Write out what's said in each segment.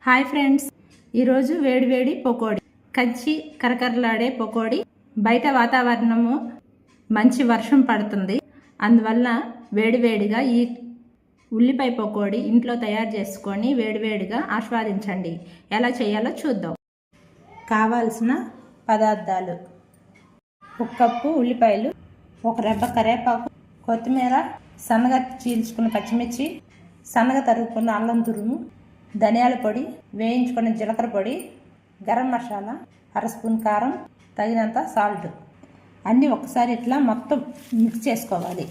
Hi friends, ఈరోజు వేడివేడి పకోడీ, కంచి కరకరలాడే పకోడీ. బయట వాతావరణము మంచి వర్షం పడుతుంది, అందువల్ల వేడివేడిగా ఈ ఉల్లిపాయ పకోడీ ఇంట్లో తయారు చేసుకొని వేడివేడిగా ఆస్వాదించండి. ఎలా చేయాలో చూద్దాం. కావాల్సిన పదార్థాలు: 1 కప్పు ఉల్లిపాయలు, 1 రెబ్బ కరివేపాకు, కొత్తిమీర, సన్నగా చీల్చుకున్న పచ్చిమిర్చి, సన్నగా తరుగుకున్న అల్లం తురుము, ధనియాల పొడి, వేయించుకున్న జీలకర్ర పొడి, గరం మసాలా, 1/2 స్పూన్ కారం, తగినంత సాల్ట్. అన్నీ ఒకసారి ఇట్లా మొత్తం మిక్స్ చేసుకోవాలి.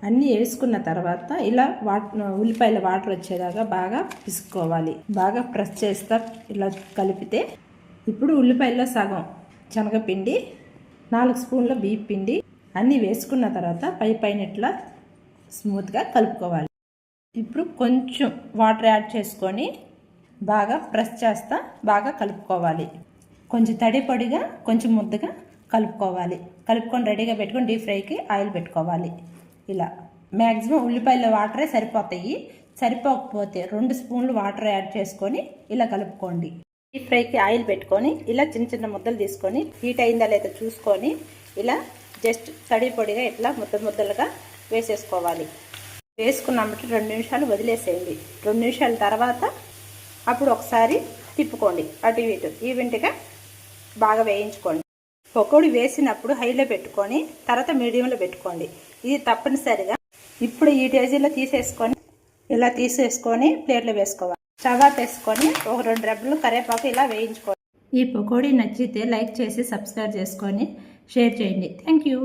అన్నీ వేసుకున్న తర్వాత ఇలా ఉల్లిపాయల వాటర్ వచ్చేదాకా బాగా పిసుకోవాలి. బాగా ప్రెస్ చేస్తా ఇలా కలిపితే ఇప్పుడు ఉల్లిపాయల్లో సగం శనగపిండి, 4 స్పూన్ల బియ్యం పిండి అన్నీ వేసుకున్న తర్వాత పైన ఇట్లా స్మూత్గా కలుపుకోవాలి. ఇప్పుడు కొంచెం వాటర్ యాడ్ చేసుకొని బాగా ప్రెస్ చేస్తా బాగా కలుపుకోవాలి. కొంచెం తడి పొడిగా కొంచెం ముద్దగా కలుపుకోవాలి. కలుపుకొని రెడీగా పెట్టుకొని డీప్ ఫ్రైకి ఆయిల్ పెట్టుకోవాలి. ఇలా మ్యాక్సిమం ఉల్లిపాయల వాటరే సరిపోతాయి. సరిపోకపోతే 2 స్పూన్లు వాటర్ యాడ్ చేసుకొని ఇలా కలుపుకోండి. డీప్ ఫ్రైకి ఆయిల్ పెట్టుకొని ఇలా చిన్న చిన్న ముద్దలు తీసుకొని హీట్ అయిందా లేదా చూసుకొని ఇలా జస్ట్ తడి పొడిగా ఇట్లా ముద్దలుగా వేసేసుకోవాలి. వేసుకున్నామంటే 2 నిమిషాలు వదిలేసేయండి. 2 నిమిషాల తర్వాత అప్పుడు ఒకసారి తిప్పుకోండి. అటు ఇటు ఈవెంట్గా బాగా వేయించుకోండి. పకోడీ వేసినప్పుడు హైలో పెట్టుకొని తర్వాత మీడియంలో పెట్టుకోండి. ఇది తప్పనిసరిగా. ఇప్పుడు ఈ టేజీలో ఇలా తీసేసుకొని ప్లేట్లో వేసుకోవాలి. స్టవ్ వేసుకొని ఒక 2 రెబ్బలు కరివేపాకు ఇలా వేయించుకోండి. ఈ పకోడీ నచ్చితే లైక్ చేసి సబ్స్క్రైబ్ చేసుకొని షేర్ చేయండి. Thank you.